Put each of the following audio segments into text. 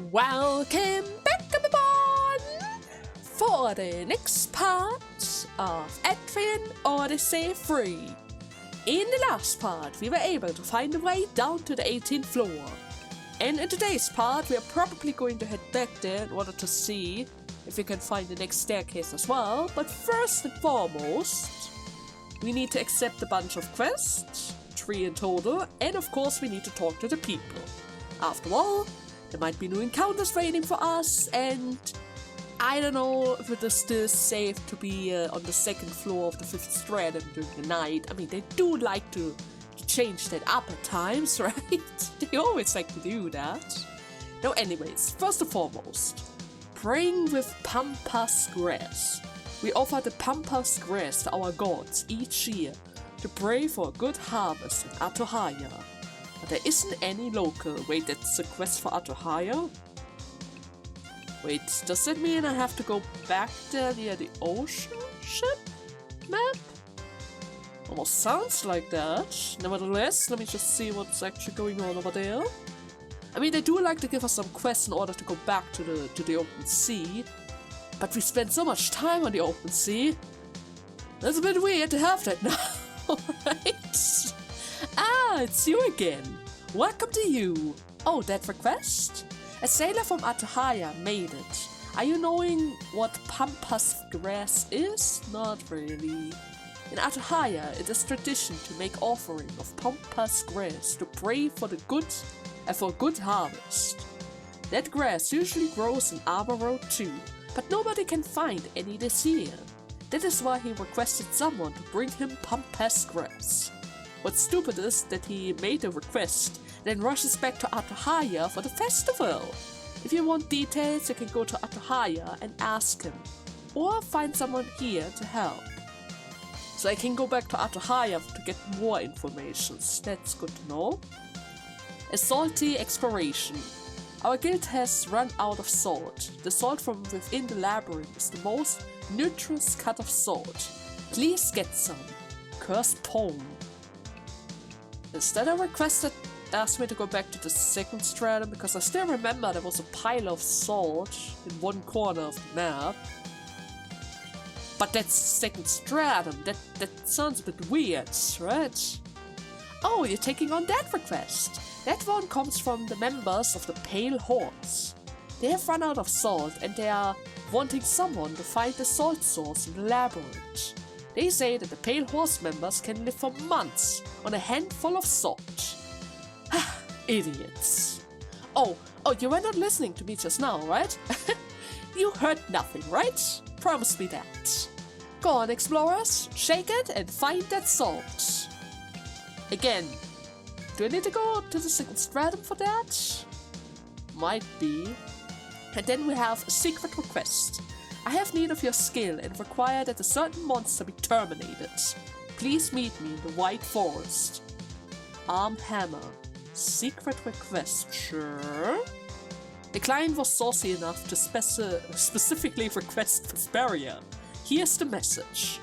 Welcome back, everyone, for the next part of Etrian Odyssey 3. In the last part, we were able to find a way down to the 18th floor. And in today's part, we are probably going to head back there in order to see if we can find the next staircase as well. But first and foremost, we need to accept a bunch of quests, 3 in total, and of course we need to talk to the people. After all, there might be new encounters waiting for us, and I don't know if it is still safe to be on the 2nd floor of the 5th stratum during the night. I mean, they do like to change that up at times, right? They always like to do that. Now anyways, first and foremost, praying with pampas grass. We offer the pampas grass to our gods each year to pray for a good harvest in Atohaya. But there isn't any local. Wait, that's a quest for Atohaya? Wait, does that mean I have to go back there near the ocean ship map? Almost sounds like that. Nevertheless, let me just see what's actually going on over there. I mean, they do like to give us some quests in order to go back to the open sea. But we spend so much time on the open sea. That's a bit weird to have that now, right? Ah, it's you again. Welcome to you. Oh, that request? A sailor from Atohaya made it. Are you knowing what pampas grass is? Not really. In Atohaya, it is tradition to make offering of pampas grass to pray for the for a good harvest. That grass usually grows in Arbor Road too, but nobody can find any this year. That is why he requested someone to bring him pampas grass. What's stupid is that he made a request, then rushes back to Atohaya for the festival. If you want details, you can go to Atohaya and ask him, or find someone here to help. So I can go back to Atohaya to get more information. That's good to know. A salty exploration. Our guild has run out of salt. The salt from within the labyrinth is the most nutritious cut of salt. Please get some. Cursed Pone. Is that a request that asked me to go back to the 2nd stratum? Because I still remember there was a pile of salt in one corner of the map. But that's 2nd stratum. That sounds a bit weird, right? Oh, you're taking on that request. That one comes from the members of the Pale Horse. They have run out of salt and they are wanting someone to find the salt source in the labyrinth. They say that the Pale Horse members can live for months on a handful of salt. Idiots. Oh, you were not listening to me just now, right? You heard nothing, right? Promise me that. Go on, explorers, shake it and find that salt. Again, do I need to go to the 2nd stratum for that? Might be. And then we have a secret request. I have need of your skill and require that a certain monster be terminated. Please meet me in the White Forest. Armed Hammer. Secret request, sure. The client was saucy enough to specifically request Vesperia. Here's the message.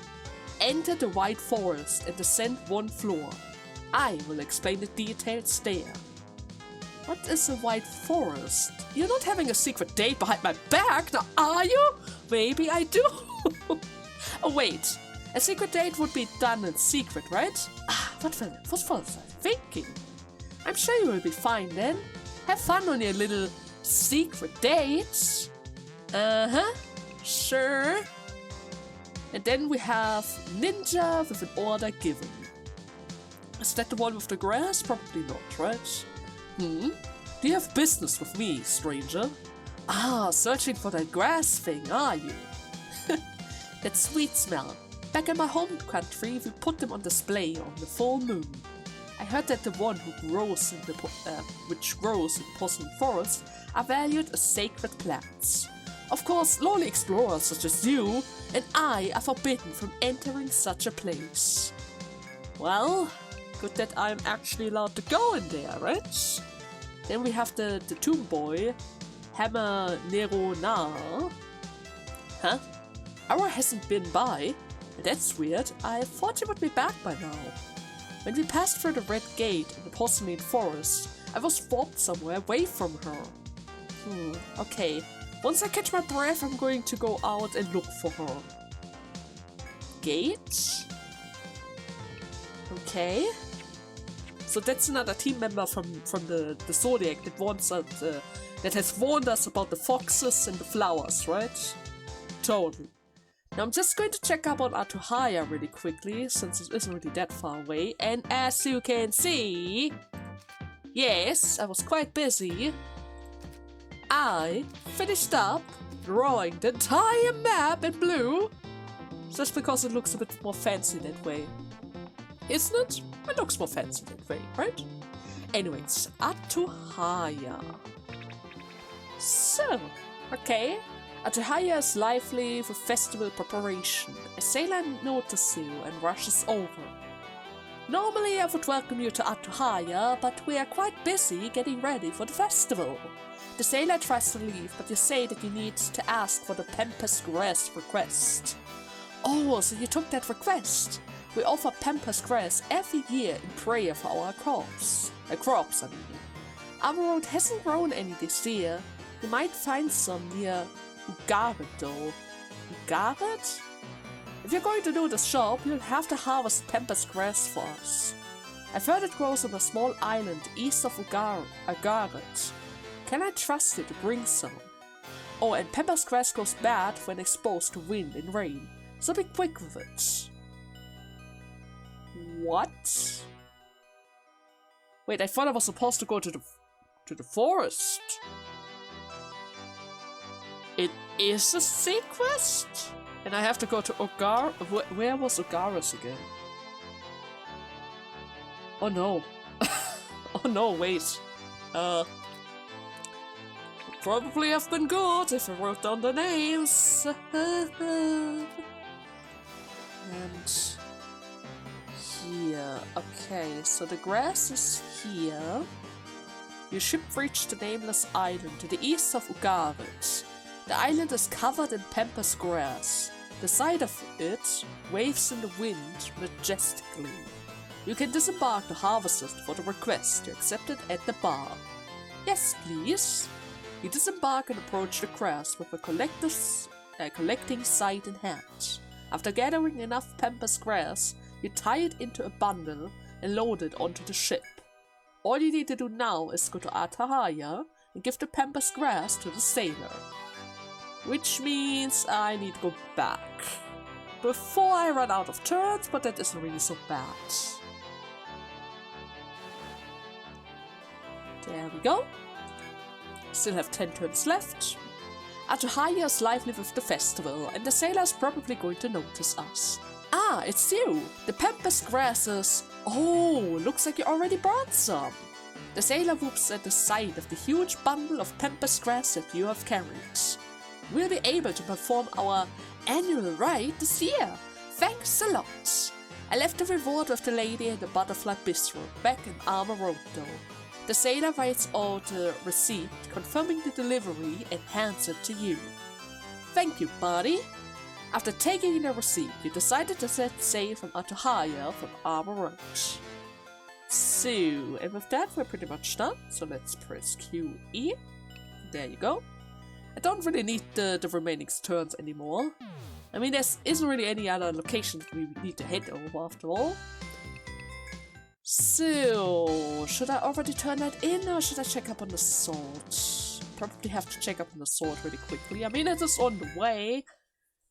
Enter the White Forest and descend 1 floor. I will explain the details there. What is a White Forest? You're not having a secret date behind my back, now are you? Maybe I do. Oh wait, a secret date would be done in secret, right? What was I thinking? I'm sure you will be fine then. Have fun on your little secret dates. Sure. And then we have Ninja with an order given. Is that the one with the grass? Probably not, right? Do you have business with me, stranger? Searching for that grass thing, are you? That sweet smell. Back in my home country, we put them on display on the full moon. I heard that the one who grows in which grows in the Poison Forest are valued as sacred plants. Of course, lowly explorers such as you and I are forbidden from entering such a place. Well, good that I'm actually allowed to go in there, right? Then we have the tomb boy, Hammer Nero Na. Huh? Hour hasn't been by. That's weird. I thought you would be back by now. When we passed through the Red Gate in the Porcelain Forest, I was warped somewhere away from her. Okay. Once I catch my breath, I'm going to go out and look for her. Gate? Okay. So that's another team member from the Zodiac that wants that has warned us about the foxes and the flowers, right? Totally. Now I'm just going to check up on Atuhaya really quickly, since it isn't really that far away. And as you can see, yes, I was quite busy. I finished up drawing the entire map in blue, just because it looks a bit more fancy that way. Isn't it? It looks more fancy that way, right? Anyways, Atuhaya. So, okay. Atuhaya is lively with festival preparation. A sailor notices you and rushes over. Normally I would welcome you to Atuhaya, but we are quite busy getting ready for the festival. The sailor tries to leave, but you say that you need to ask for the Pampas Grass request. Oh, so you took that request. We offer Pampas Grass every year in prayer for our crops. Our road hasn't grown any this year. You might find some near Ugarit though. Ugarit? If you're going to do this job, you'll have to harvest Pampas Grass for us. I've heard it grows on a small island east of Ugarit. Can I trust you to bring some? Oh, and Pampas Grass goes bad when exposed to wind and rain, so be quick with it. What? Wait, I thought I was supposed to go to the forest. It is a sea quest? And I have to go to Ugar. Where was Ugaris again? Oh no. Oh no, wait. Probably have been good if I wrote down the names. And here. Okay, so the grass is here. Your ship reached the nameless island to the east of Ugarit. The island is covered in Pampas grass. The side of it waves in the wind majestically. You can disembark to harvest it for the request you accepted at the bar. Yes, please. You disembark and approach the grass with a collecting scythe in hand. After gathering enough Pampas grass, you tie it into a bundle and load it onto the ship. All you need to do now is go to Atuhaya and give the Pampas grass to the sailor. Which means I need to go back before I run out of turns, but that isn't really so bad. There we go. Still have 10 turns left. Atuhaya is lively with the festival, and the sailor is probably going to notice us. Ah, it's you! The Pampas grasses. Oh, looks like you already brought some. The sailor whoops at the sight of the huge bundle of Pampas grass that you have carried. We'll be able to perform our annual rite this year. Thanks a lot. I left the reward with the lady in the Butterfly Bistro, back in Armor Road though. The sailor writes out a receipt confirming the delivery and hands it to you. Thank you, buddy. After taking the receipt, you decided to set sail from Atuhaya from Armor Road. So, and with that we're pretty much done, so let's press QE. There you go. I don't really need the remaining turns anymore. I mean, there isn't really any other locations we need to head over after all. So, should I already turn that in or should I check up on the sword? Probably have to check up on the sword really quickly. I mean, it is on the way.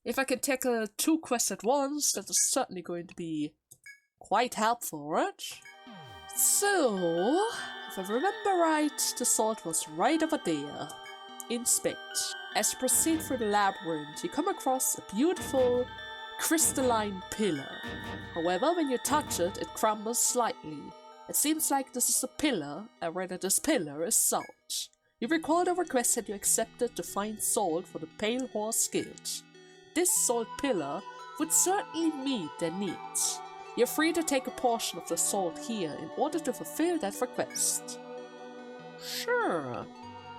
If I can tackle 2 quests at once, that is certainly going to be quite helpful, right? So, if I remember right, the sword was right over there. Inspect. As you proceed through the labyrinth, you come across a beautiful crystalline pillar. However, when you touch it, it crumbles slightly. It seems like this is a pillar, or rather this pillar is salt. You recall the request that you accepted to find salt for the Pale Horse Guild. This salt pillar would certainly meet their needs. You're free to take a portion of the salt here in order to fulfill that request. Sure.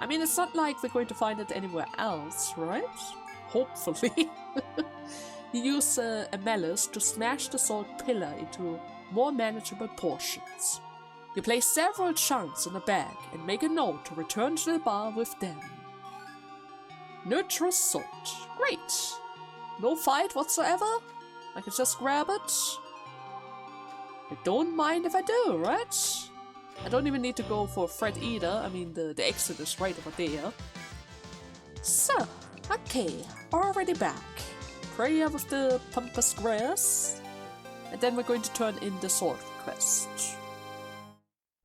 I mean, it's not like we're going to find it anywhere else, right? Hopefully. You use a mallet to smash the salt pillar into more manageable portions. You place several chunks in a bag and make a note to return to the bar with them. Neutral salt. Great. No fight whatsoever. I can just grab it. I don't mind if I do, right? I don't even need to go for Fred either. I mean, the exit is right over there. So, okay, already back. Prayer with the pampas grass. And then we're going to turn in the sword quest.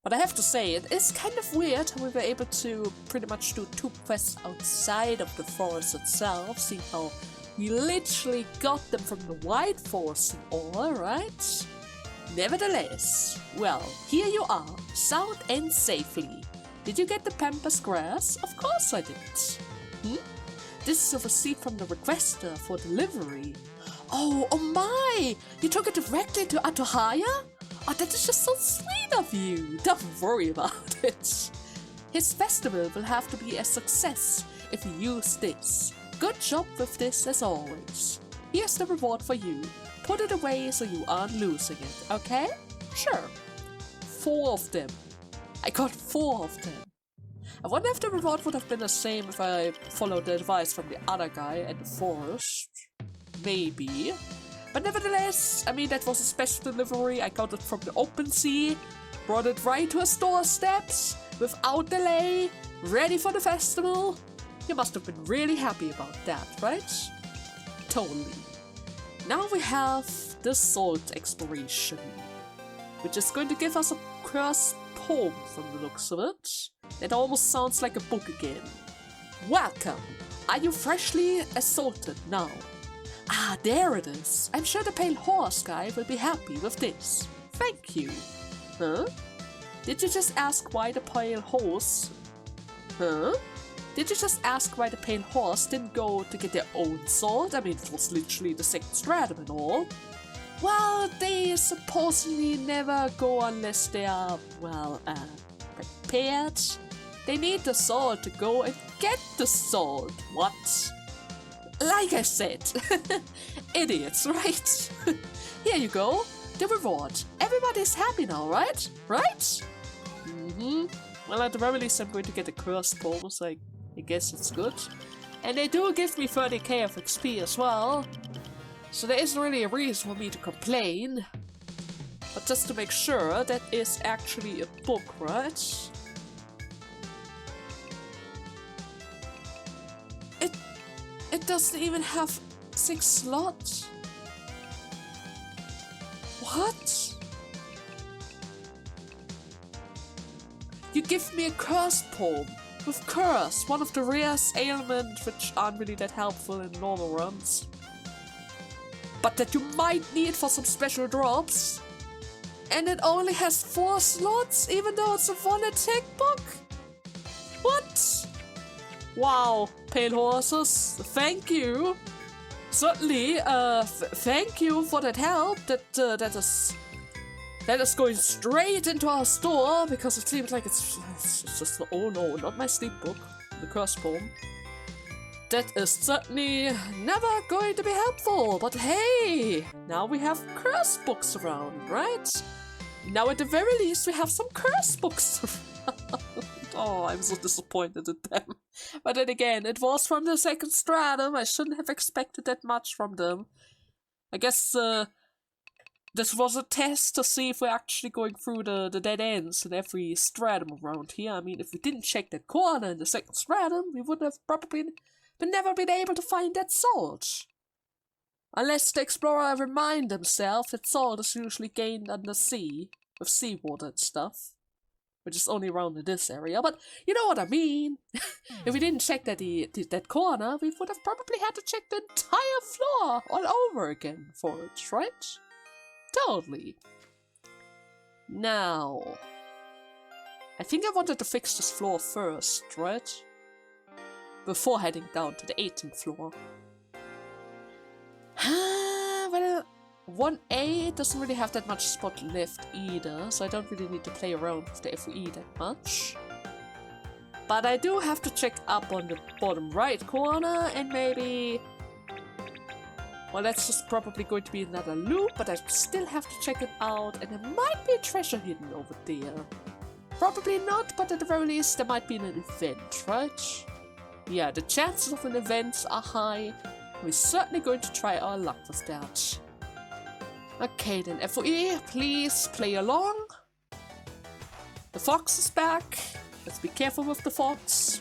But I have to say, it is kind of weird how we were able to pretty much do 2 quests outside of the forest itself. See how we literally got them from the White Forest and all, right? Nevertheless, well, here you are, sound and safely. Did you get the pampas grass? Of course I did. This is a receipt from the requester for delivery. Oh my! You took it directly to Atohaya? Oh, that is just so sweet of you. Don't worry about it. His festival will have to be a success if you use this. Good job with this as always. Here's the reward for you. Put it away so you aren't losing it, okay? Sure. 4 of them. I got 4 of them. I wonder if the reward would have been the same if I followed the advice from the other guy at the forest. Maybe. But nevertheless, I mean, that was a special delivery. I got it from the open sea, brought it right to his doorsteps, without delay, ready for the festival. You must have been really happy about that, right? Totally. Now we have the salt exploration, which is going to give us a cursed poem from the looks of it. It almost sounds like a book again. Welcome! Are you freshly assaulted now? Ah, there it is. I'm sure the pale horse guy will be happy with this. Thank you. Huh? Did you just ask why the pale horse... Huh? Did you just ask why the pale horse didn't go to get their own sword? I mean, it was literally the second stratum and all. Well, they supposedly never go unless they are, well, prepared. They need the sword to go and get the sword. What? Like I said, idiots, right? Here you go, the reward. Everybody's happy now, right? Right? Well, at the very least, I'm going to get a cursed poem, so I guess it's good. And they do give me 30k of XP as well. So there isn't really a reason for me to complain. But just to make sure, that is actually a book, right? It doesn't even have 6 slots. What? You give me a curse poem. With curse, one of the rarest ailments which aren't really that helpful in normal runs. But that you might need for some special drops. And it only has 4 slots, even though it's a 1 attack book? What? Wow, pale horses, thank you. Certainly, thank you for that help. That is going straight into our store, because it seems like it's just, oh no, not my sleep book, the curse poem. That is certainly never going to be helpful, but hey, now we have curse books around, right? Now at the very least we have some curse books around. Oh, I'm so disappointed in them. But then again, it was from the second stratum. I shouldn't have expected that much from them. I guess this was a test to see if we're actually going through the dead ends in every stratum around here. I mean, if we didn't check that corner in the second stratum, we would have probably never been able to find that salt. Unless the explorer remind himself that salt is usually gained under sea, with seawater and stuff. Which is only around in this area, but you know what I mean. If we didn't check that corner, we would have probably had to check the entire floor all over again for it, right? Totally. Now, I think I wanted to fix this floor first, right? Before heading down to the 18th floor. Well, 1A doesn't really have that much spot left either, so I don't really need to play around with the FOE that much. But I do have to check up on the bottom right corner, and maybe... Well, that's just probably going to be another loop, but I still have to check it out, and there might be a treasure hidden over there. Probably not, but at the very least there might be an event, right? Yeah, the chances of an event are high. We're certainly going to try our luck with that. Okay then, FOE, please play along. The fox is back. Let's be careful with the fox.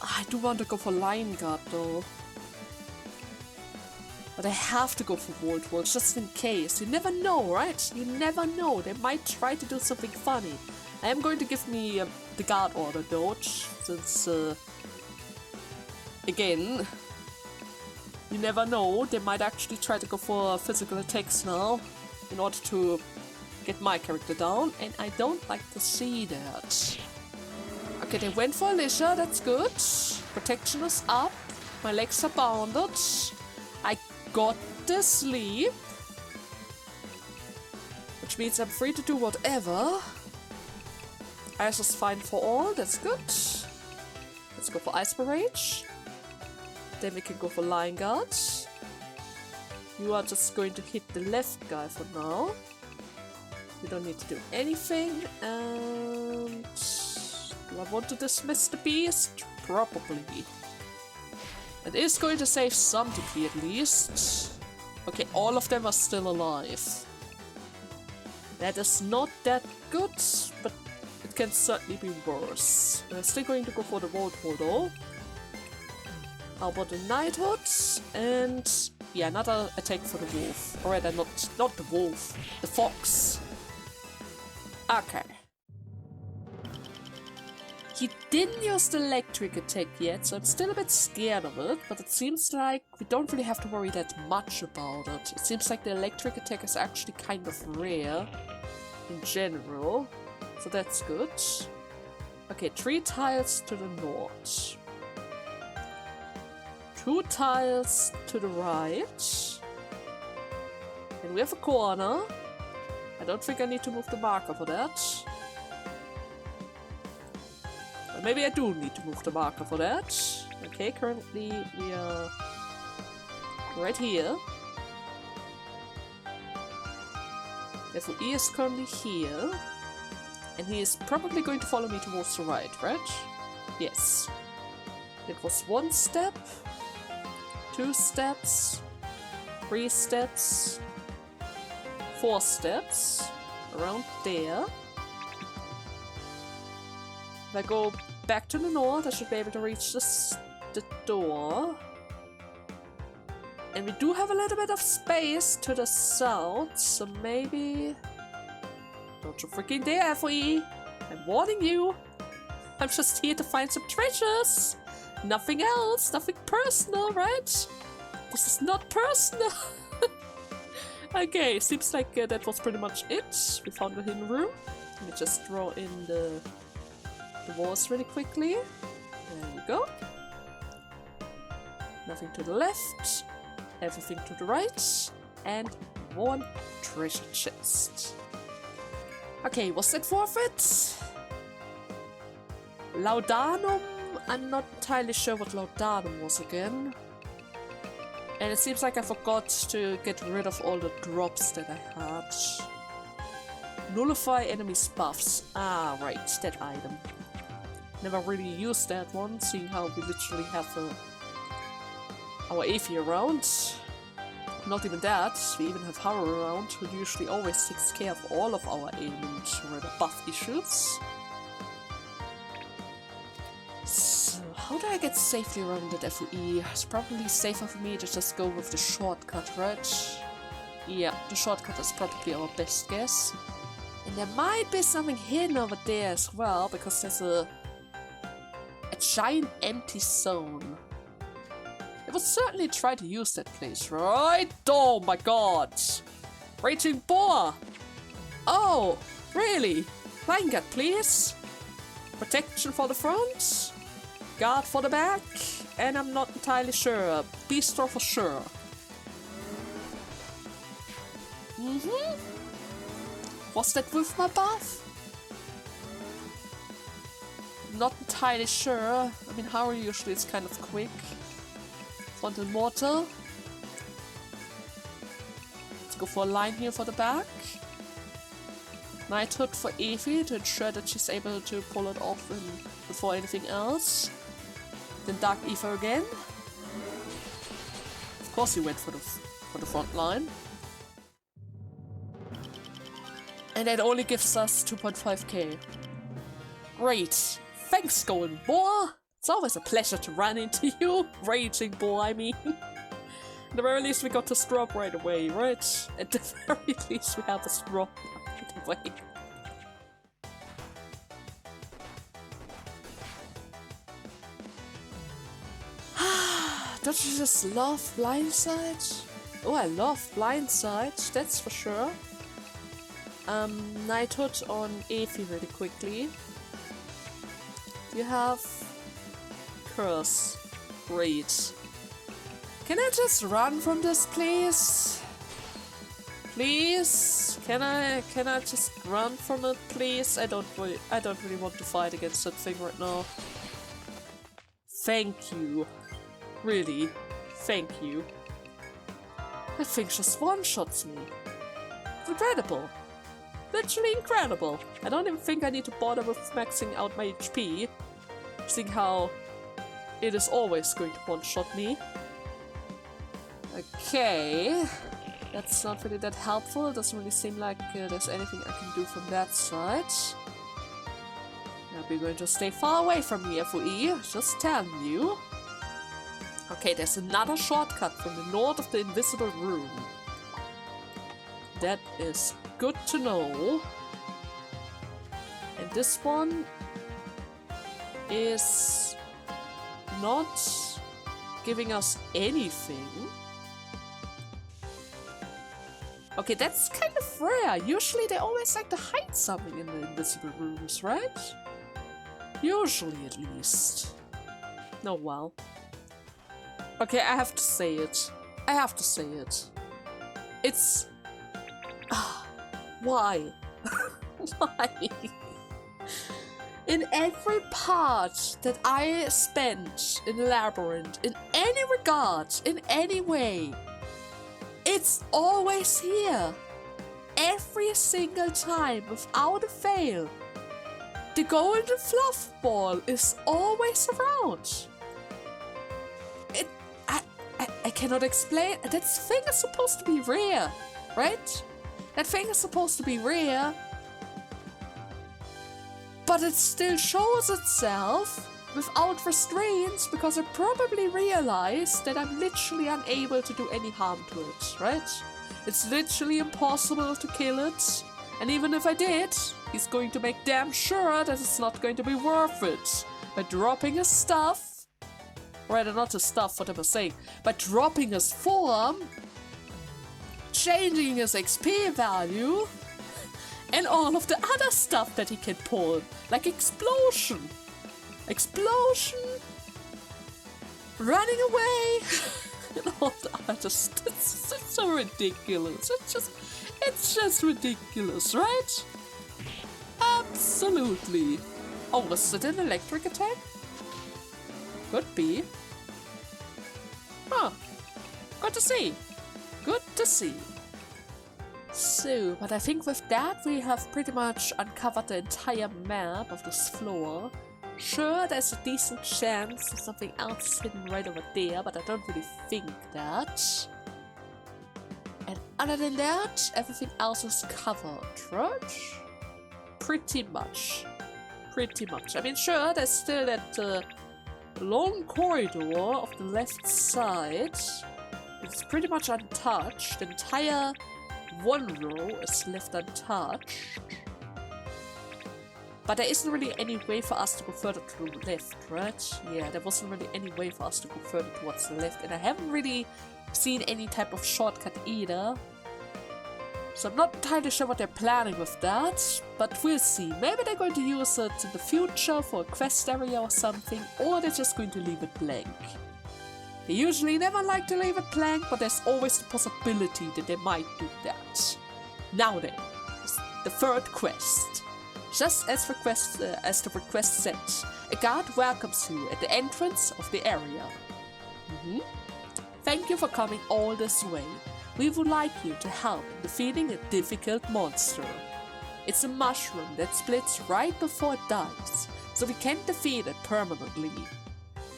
I do want to go for Lion Guard though. But I have to go for Volt just in case. You never know, right? You never know. They might try to do something funny. I am going to give me the guard order dodge, since again, you never know. They might actually try to go for physical attacks now in order to get my character down, and I don't like to see that. Okay, they went for Alicia, that's good. Protection is up. My legs are bounded. I got the sleep, which means I'm free to do whatever. Ice is fine for all, that's good. Let's go for Ice Barrage. Then we can go for Lion Guard. You are just going to hit the left guy for now. You don't need to do anything. And do I want to dismiss the beast? Probably. It is going to save some DP at least. Okay, all of them are still alive. That is not that good, but it can certainly be worse. I'm still going to go for the Volt though. How about the Knighthood? And yeah, another attack for the wolf. Or rather, not the wolf, the fox. Okay. He didn't use the electric attack yet, so I'm still a bit scared of it, but it seems like we don't really have to worry that much about it. It seems like the electric attack is actually kind of rare in general, so that's good. Okay, 3 tiles to the north. 2 tiles to the right. And we have a corner. I don't think I need to move the marker for that. But maybe I do need to move the marker for that. Okay, currently we are right here. FOE is currently here. And he is probably going to follow me towards the right? Yes. It was 1 step, 2 steps, 3 steps, 4 steps, around there. If I go back to the north, I should be able to reach the door. And we do have a little bit of space to the south, so maybe... Don't you freaking dare, FOE! I'm warning you! I'm just here to find some treasures! Nothing else, nothing personal, right? This is not personal! Okay, seems like that was pretty much it. We found a hidden room. Let me just draw in the walls really quickly. There we go. Nothing to the left, everything to the right, and 1 treasure chest. Okay, was that worth it? Laudanum? I'm not entirely sure what Laudanum was again. And it seems like I forgot to get rid of all the drops that I had. Nullify enemies' buffs. Ah, right, that item. Never really used that one, seeing how we literally have our Aphie around. Not even that, we even have Haru around, who usually always takes care of all of our ailment or buff issues. So, how do I get safely around that FOE? It's probably safer for me to just go with the shortcut, right? Yeah, the shortcut is probably our best guess. And there might be something hidden over there as well, because there's a giant empty zone. I will certainly try to use that place, right? Oh my god! Raging boar! Oh, really? Lion Guard, please? Protection for the front, guard for the back, and I'm not entirely sure. Beastro for sure. Was that with my buff? Not entirely sure. I mean, Haru usually is kind of quick. Frontal mortar. Let's go for a line here for the back. Knighthood for Evie to ensure that she's able to pull it off before anything else. Then Dark Ether again. Of course he went for the front line. And that only gives us 2.5k. Great. Thanks, Golden Boar. It's always a pleasure to run into you. Raging Boar, I mean. At the very least we got to Strop right away, right? At the very least we have a Strop right away. Don't you just love Blindside? Oh, I love Blindside, that's for sure. Knighthood on Evie really quickly. You have Curse. Great. Can I just run from this, please? Please? Can I just run from it, please? I don't really want to fight against that thing right now. Thank you. Really. Thank you. That thing just one-shots me. It's incredible. Literally incredible. I don't even think I need to bother with maxing out my HP, seeing how it is always going to one-shot me. Okay. That's not really that helpful. It doesn't really seem like there's anything I can do from that side. Now we're going to stay far away from here, FOE. Just telling you. Okay, there's another shortcut from the north of the invisible room. That is good to know. And this one is not giving us anything. Okay, that's kind of rare. Usually they always like to hide something in the invisible rooms, right? Usually, at least. Oh well. Okay, I have to say it. I have to say it. It's... why? Why? In every part that I spent in the labyrinth, in any regard, in any way, it's always here. Every single time, without a fail. The golden fluff ball is always around. I cannot explain. That thing is supposed to be rare, right? That thing is supposed to be rare. But it still shows itself without restraints because it probably realized that I'm literally unable to do any harm to it, right? It's literally impossible to kill it. And even if I did, he's going to make damn sure that it's not going to be worth it. By dropping his stuff, rather not his stuff, what am I saying? By dropping his form, changing his XP value, and all of the other stuff that he can pull, like explosion, running away, and all the other stuff. It's so ridiculous. It's just ridiculous, right? Absolutely. Oh, was it an electric attack? Could be. Huh. Good to see. Good to see. So, but I think with that we have pretty much uncovered the entire map of this floor. Sure, there's a decent chance that something else is hidden right over there, but I don't really think that. And other than that, everything else is covered, right? Pretty much. Pretty much. I mean, sure, there's still that long corridor of the left side. It's pretty much untouched. The entire one row is left untouched. But there isn't really any way for us to go further to the left, right? Yeah, there wasn't really any way for us to go further towards the left. And I haven't really seen any type of shortcut either. So I'm not entirely sure what they're planning with that, but we'll see. Maybe they're going to use it in the future for a quest area or something, or they're just going to leave it blank. They usually never like to leave it blank, but there's always the possibility that they might do that. Now then, the third quest. Just as the request said, a guard welcomes you at the entrance of the area. Thank you for coming all this way. We would like you to help in defeating a difficult monster. It's a mushroom that splits right before it dies, so we can't defeat it permanently.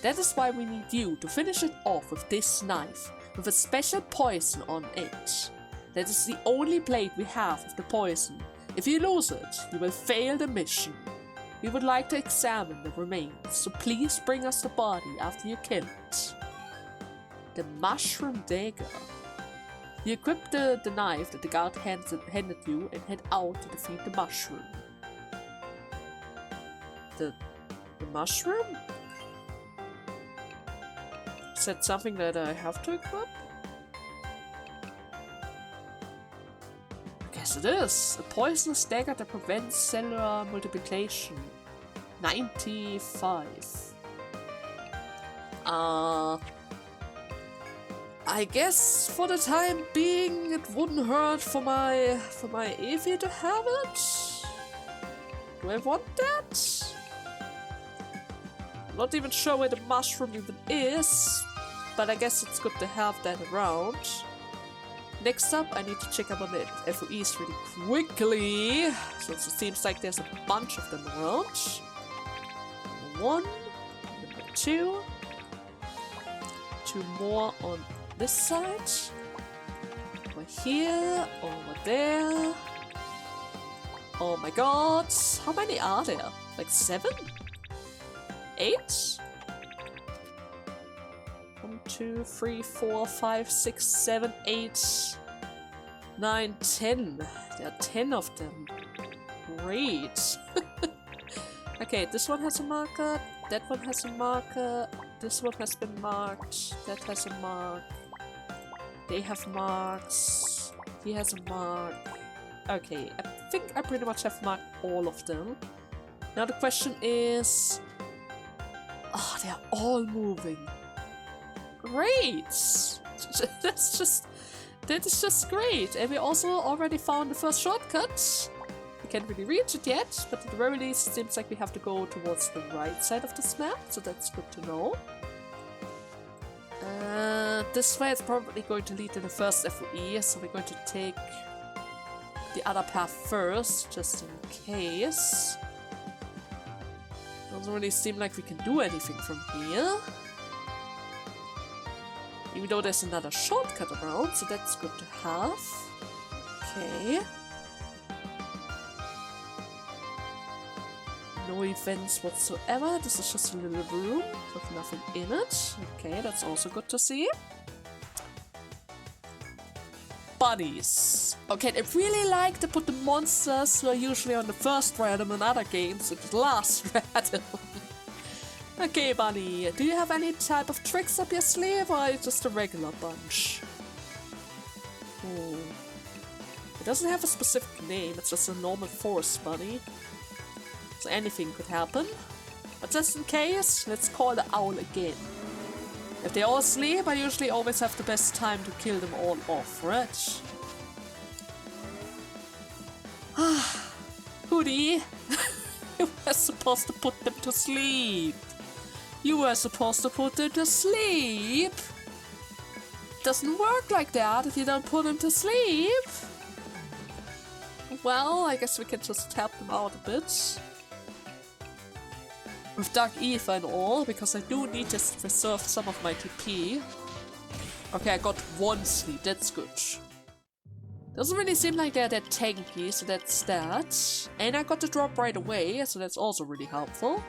That is why we need you to finish it off with this knife, with a special poison on it. That is the only blade we have of the poison. If you lose it, you will fail the mission. We would like to examine the remains, so please bring us the body after you kill it. The mushroom dagger. You equip the knife that the guard handed you and head out to defeat the mushroom. The mushroom? Is that something that I have to equip? I guess it is. A poisonous dagger that prevents cellular multiplication. 95. I guess for the time being it wouldn't hurt for my Evie to have it. Do I want that? I'm not even sure where the mushroom even is, but I guess it's good to have that around. Next up, I need to check up on the FOEs really quickly, since it seems like there's a bunch of them around. Number 1, number 2, 2 more on this side, over here, over there. Oh my god, how many are there? Like 7? 8? 1, 2, 3, 4, 5, 6, 7, 8, 9, 10. There are 10 of them. Great. Okay, this one has a marker, that one has a marker, this one has been marked, that has a mark. They have marks. He has a mark. Okay, I think I pretty much have marked all of them. Now the question is... Oh, they're all moving. Great! That is just great. And we also already found the first shortcut. We can't really reach it yet, but at the very least it seems like we have to go towards the right side of this map, so that's good to know. This way it's probably going to lead to the first FOE, so we're going to take the other path first, just in case. Doesn't really seem like we can do anything from here. Even though there's another shortcut around, so that's good to have. Okay. No events whatsoever. This is just a little room with nothing in it. Okay, that's also good to see. Bunnies. Okay, they really like to put the monsters who are usually on the first random in other games into the last random. Okay, Bunny, do you have any type of tricks up your sleeve, or are you just a regular bunch? It doesn't have a specific name, it's just a normal forest bunny. So anything could happen. But just in case, let's call the owl again. If they all sleep, I usually always have the best time to kill them all off, right? Hoodie, you were supposed to put them to sleep. You were supposed to put them to sleep. Doesn't work like that if you don't put them to sleep. Well, I guess we can just help them out a bit. With Dark Ether and all, because I do need to reserve some of my TP. Okay, I got 1 sleep, that's good. Doesn't really seem like they're that tanky, so that's that. And I got the drop right away, so that's also really helpful.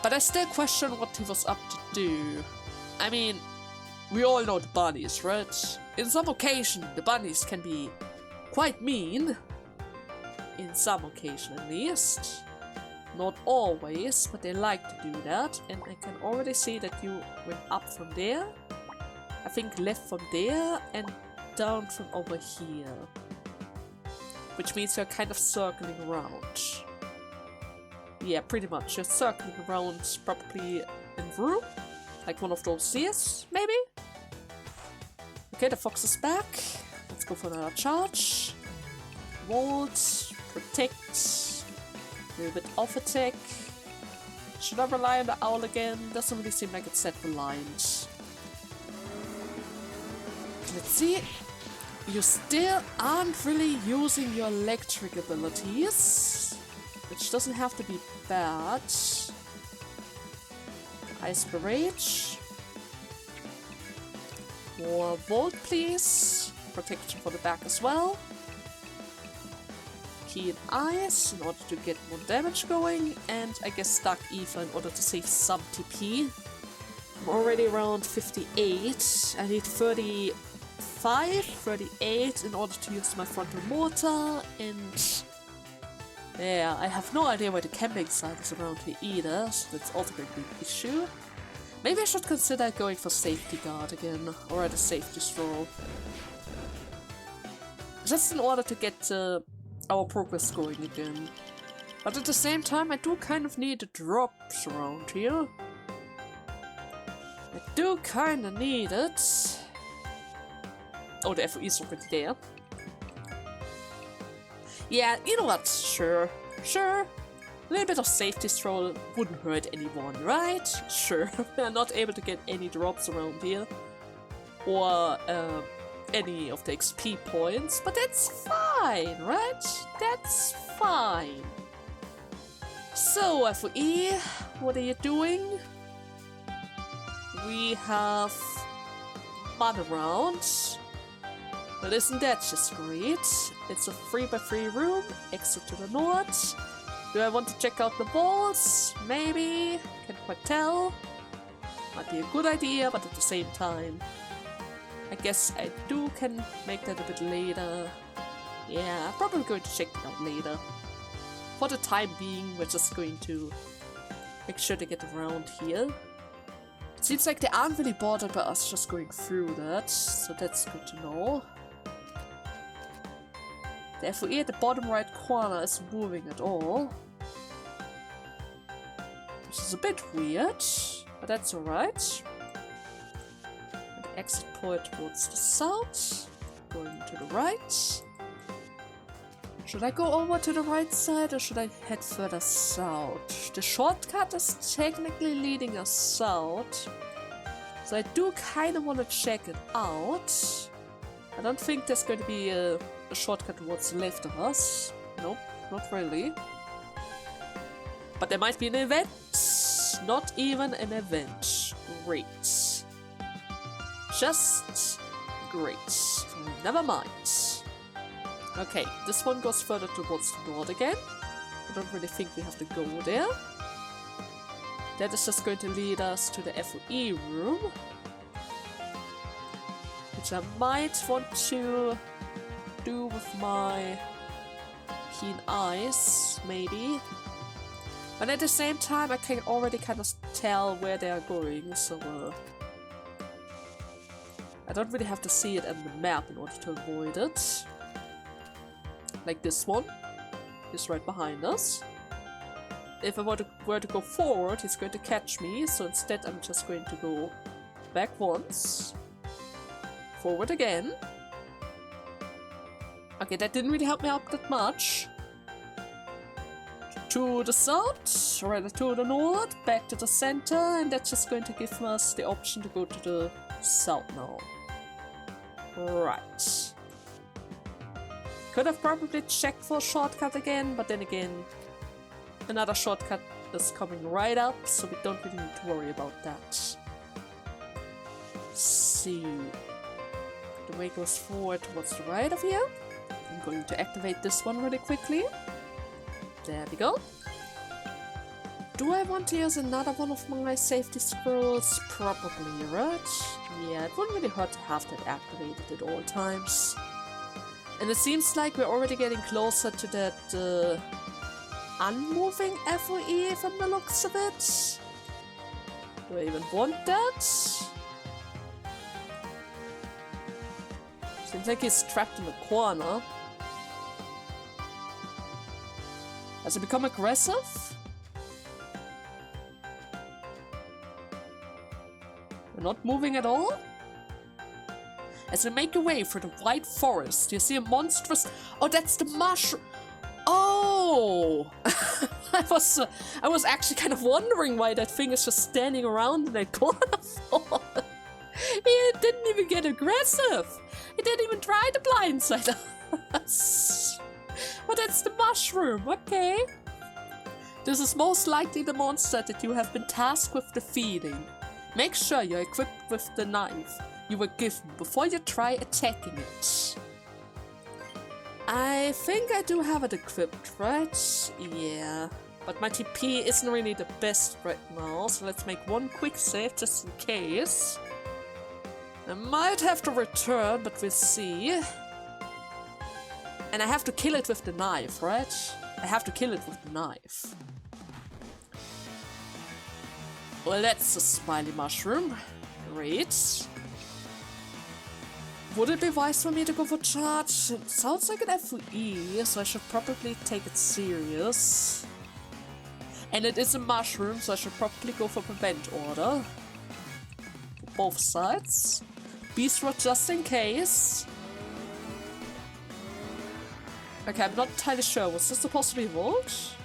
But I still question what he was up to do. I mean, we all know the bunnies, right? In some occasion, the bunnies can be quite mean. In some occasion at least. Not always, but they like to do that. And I can already see that you went up from there. I think left from there and down from over here. Which means you're kind of circling around. Yeah, pretty much. You're circling around probably in room. Like one of those seers, maybe? Okay, the fox is back. Let's go for another charge. Volt, protect. A little bit off attack. Should I rely on the owl again? Doesn't really seem like it's set reliant. Let's see. you still aren't really using your electric abilities, which doesn't have to be bad. Ice Barrage. More Volt, please. Protection for the back as well. Keen Ice in order to get more damage going, and I guess Dark Ether in order to save some TP. I'm already around 58. I need 35, 38 in order to use my frontal mortar, and yeah, I have no idea where the camping site is around here either, so that's also going to be an issue. Maybe I should consider going for safety guard again, or at a safety stroll. Just in order to get our progress going again. But at the same time, I do kind of need the drops around here. I do kind of need it. Oh, the FOE is already there. Yeah, you know what? Sure. Sure. A little bit of safety stroll wouldn't hurt anyone, right? Sure. We're not able to get any drops around here. Or any of the XP points, but that's fine, right? That's fine. So, FOE, what are you doing? We have mud around. But isn't that just great? It's a 3x3 room, exit to the north. Do I want to check out the walls? Maybe. Can't quite tell. Might be a good idea, but at the same time, I guess I can make that a bit later. Yeah, I'm probably going to check it out later. For the time being, we're just going to make sure to get around here. It seems like they aren't really bothered by us just going through that, so that's good to know. The FOE at the bottom right corner isn't moving at all. Which is a bit weird, but that's alright. The exit point towards the south, going to the right. Should I go over to the right side or should I head further south? The shortcut is technically leading us south, so I do kind of want to check it out. I don't think there's going to be a shortcut towards the left of us. Nope, not really. But there might be an event. Not even an event. Great. Just great. Never mind. Okay, this one goes further towards the north again. I don't really think we have to go there. That is just going to lead us to the FOE room, which I might want to do with my keen eyes, maybe. But at the same time, I can already kind of tell where they are going, so I don't really have to see it on the map in order to avoid it. Like this one is right behind us. If I were to go forward, he's going to catch me, so instead I'm just going to go back once, forward again. Okay, that didn't really help me out that much. To the south, rather to the north, back to the center, and that's just going to give us the option to go to the south now. Right. Could have probably checked for a shortcut again, but then again, another shortcut is coming right up, so we don't really need to worry about that. So, the way goes forward towards the right of here. I'm going to activate this one really quickly. There we go. Do I want to use another one of my safety scrolls? Probably, right? Yeah, it wouldn't really hurt to have that activated at all times. And it seems like we're already getting closer to that unmoving FOE from the looks of it. Do I even want that? Seems like he's trapped in the corner. Has he become aggressive? We're not moving at all? As we make our way through the white forest, you see a monstrous... Oh, that's the mushroom! Oh! I was actually kind of wondering why that thing is just standing around in that corner for. He didn't even get aggressive. He didn't even try to blindside us. But it's the mushroom, okay. This is most likely the monster that you have been tasked with defeating. Make sure you're equipped with the knife you were given before you try attacking it. I think I do have it equipped, right? Yeah. But my TP isn't really the best right now, so let's make one quick save just in case. I might have to return, but we'll see. And I have to kill it with the knife, right? I have to kill it with the knife. Well, that's a smiley mushroom. Great. Would it be wise for me to go for charge? It sounds like an FOE, so I should probably take it serious. And it is a mushroom, so I should probably go for prevent order. For both sides. Beast Rod just in case. Okay, I'm not entirely sure. Was this supposed to be Volt?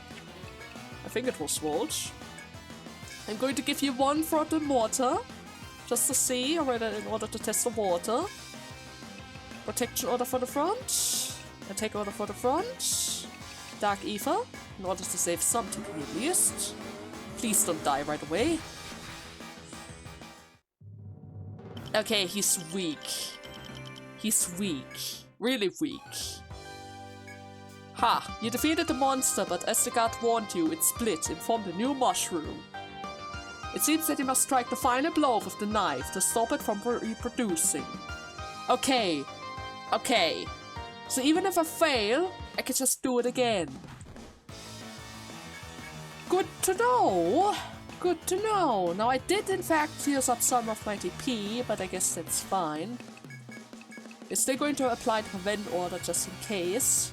I think it was Volt. I'm going to give you one Throttle Mortar. Just to see, or rather in order to test the water. Protection order for the front. Attack order for the front. Dark Ether, in order to save some TP at least. Please don't die right away. Okay, he's weak. He's weak. Really weak. Ha! You defeated the monster, but as the guard warned you, it split and formed a new mushroom. It seems that you must strike the final blow with the knife to stop it from reproducing. Okay. Okay. So even if I fail, I can just do it again. Good to know. Good to know. Now I did in fact use up some of my TP, but I guess that's fine. Is they going to apply the prevent order just in case?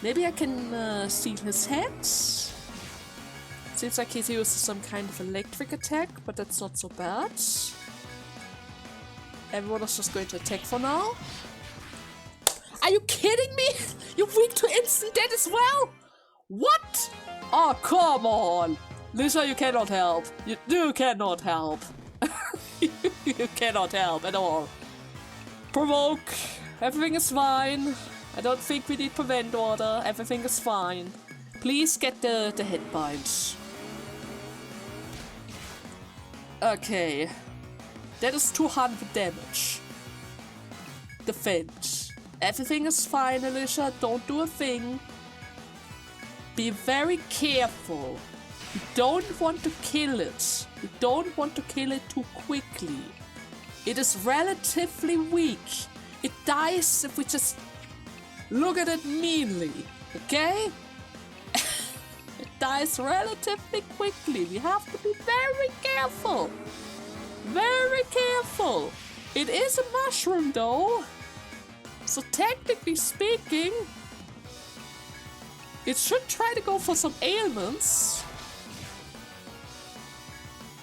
Maybe I can steal his head? Seems like he uses some kind of electric attack, but that's not so bad. Everyone is just going to attack for now. Are you kidding me? You're weak to instant death as well? What? Oh, come on. Lisa, you cannot help. You cannot help. You cannot help at all. Provoke. Everything is fine. I don't think we need prevent order. Everything is fine. Please get the hit points. Okay. That is 200 damage. Defense. Everything is fine, Alicia. Don't do a thing. Be very careful. You don't want to kill it. You don't want to kill it too quickly. It is relatively weak. It dies if we just look at it meanly, okay? It dies relatively quickly. We have to be very careful. Very careful. It is a mushroom though. So technically speaking, it should try to go for some ailments.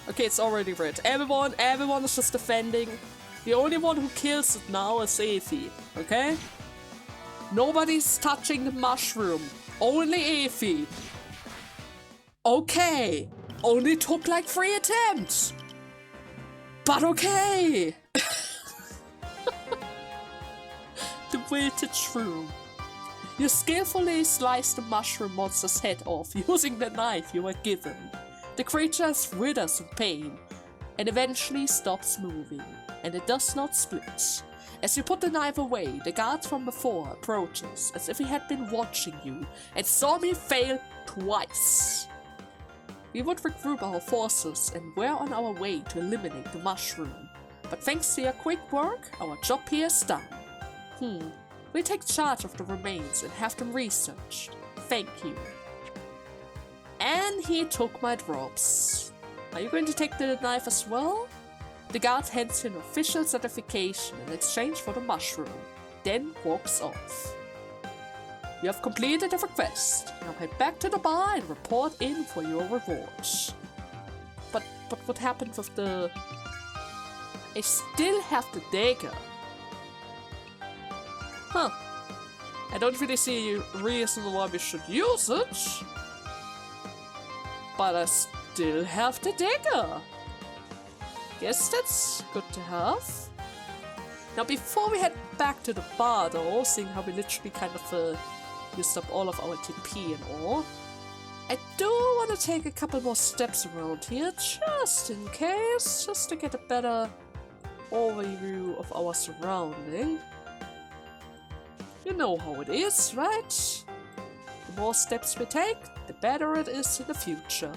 Okay, it's already red. Everyone is just defending. The only one who kills it now is Aphie, okay? Nobody's touching the mushroom. Only Aphie. Okay. Only took like 3 attempts. But okay. The wilted shroom. You skillfully slice the mushroom monster's head off using the knife you were given. The creature withers in pain and eventually stops moving, and it does not split. As you put the knife away, the guard from before approaches as if he had been watching you and saw me fail twice. We would regroup our forces and we're on our way to eliminate the mushroom, but thanks to your quick work, our job here is done. We'll take charge of the remains and have them researched. Thank you. And he took my drops. Are you going to take the knife as well? The guard hands you an official certification in exchange for the mushroom, then walks off. You have completed the request. Now head back to the bar and report in for your rewards. But what happened with the... I still have the dagger. Huh. I don't really see a reason why we should use it. But I still have the dagger. Guess that's good to have. Now, before we head back to the bar, though, seeing how we literally kind of used up all of our TP and all, I do want to take a couple more steps around here, just in case, just to get a better overview of our surrounding. You know how it is, right? The more steps we take, the better it is in the future.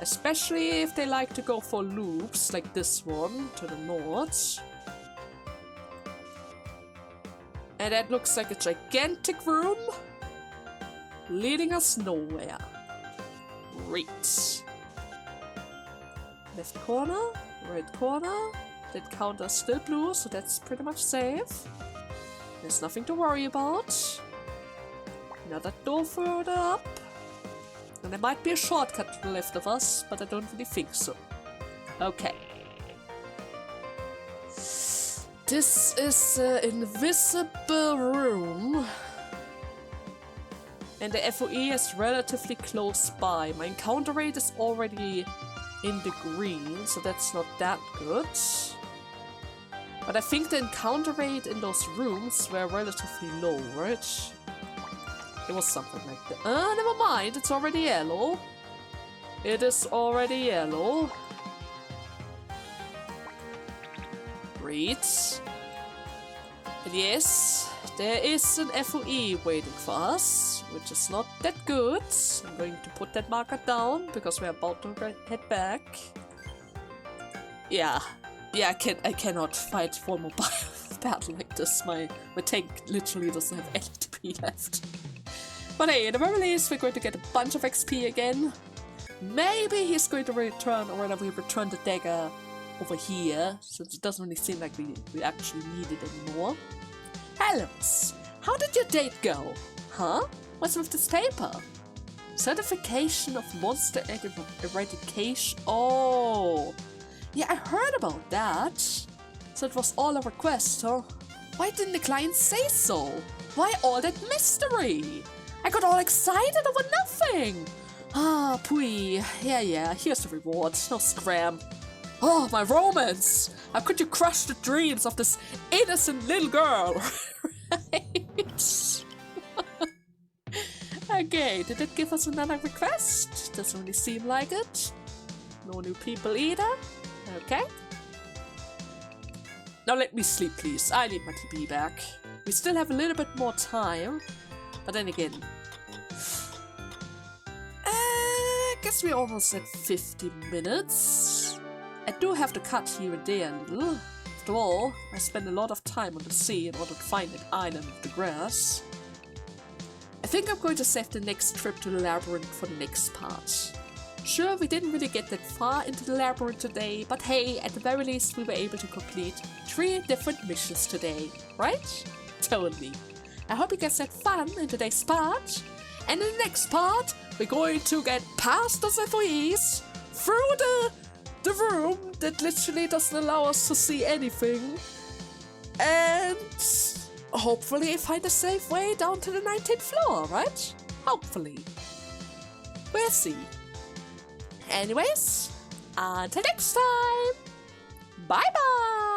Especially if they like to go for loops like this one to the north. And that looks like a gigantic room leading us nowhere. Great. Left corner, right corner. That counter's still blue, so that's pretty much safe. There's nothing to worry about. Another door further up. And there might be a shortcut to the left of us, but I don't really think so. Okay. This is an invisible room. And the FOE is relatively close by. My encounter rate is already in the green, so that's not that good. But I think the encounter rate in those rooms were relatively low, right? It was something like that. Never mind, it's already yellow. It is already yellow. Great. And yes, there is an FOE waiting for us, which is not that good. I'm going to put that marker down because we're about to head back. Yeah, I cannot fight one more battle like this. My tank literally doesn't have any TP left. But hey, at the very least, we're going to get a bunch of XP again. Maybe he's going to return, or rather we return the dagger over here, since it doesn't really seem like we actually need it anymore. Atlus, how did your date go? Huh? What's with this paper? Certification of monster eradication. Oh, yeah, I heard about that. So it was all a request, huh? Why didn't the client say so? Why all that mystery? I got all excited over nothing. Ah, pui. Yeah, here's the reward. No scram. Oh, my romance! How could you crush the dreams of this innocent little girl? Right? Okay, did it give us another request? Doesn't really seem like it. No new people either. Okay. Now let me sleep, please. I need my TP back. We still have a little bit more time. But then again, I guess we're almost at 50 minutes. I do have to cut here and there a little. After all, I spend a lot of time on the sea in order to find an island of the grass. I think I'm going to save the next trip to the labyrinth for the next part. Sure, we didn't really get that far into the labyrinth today, but hey, at the very least we were able to complete 3 different missions today, right? Totally. I hope you guys had fun in today's part. And in the next part, we're going to get past those FOEs, through the room that literally doesn't allow us to see anything, and hopefully find a safe way down to the 19th floor, right? Hopefully. We'll see. Anyways, until next time, bye bye!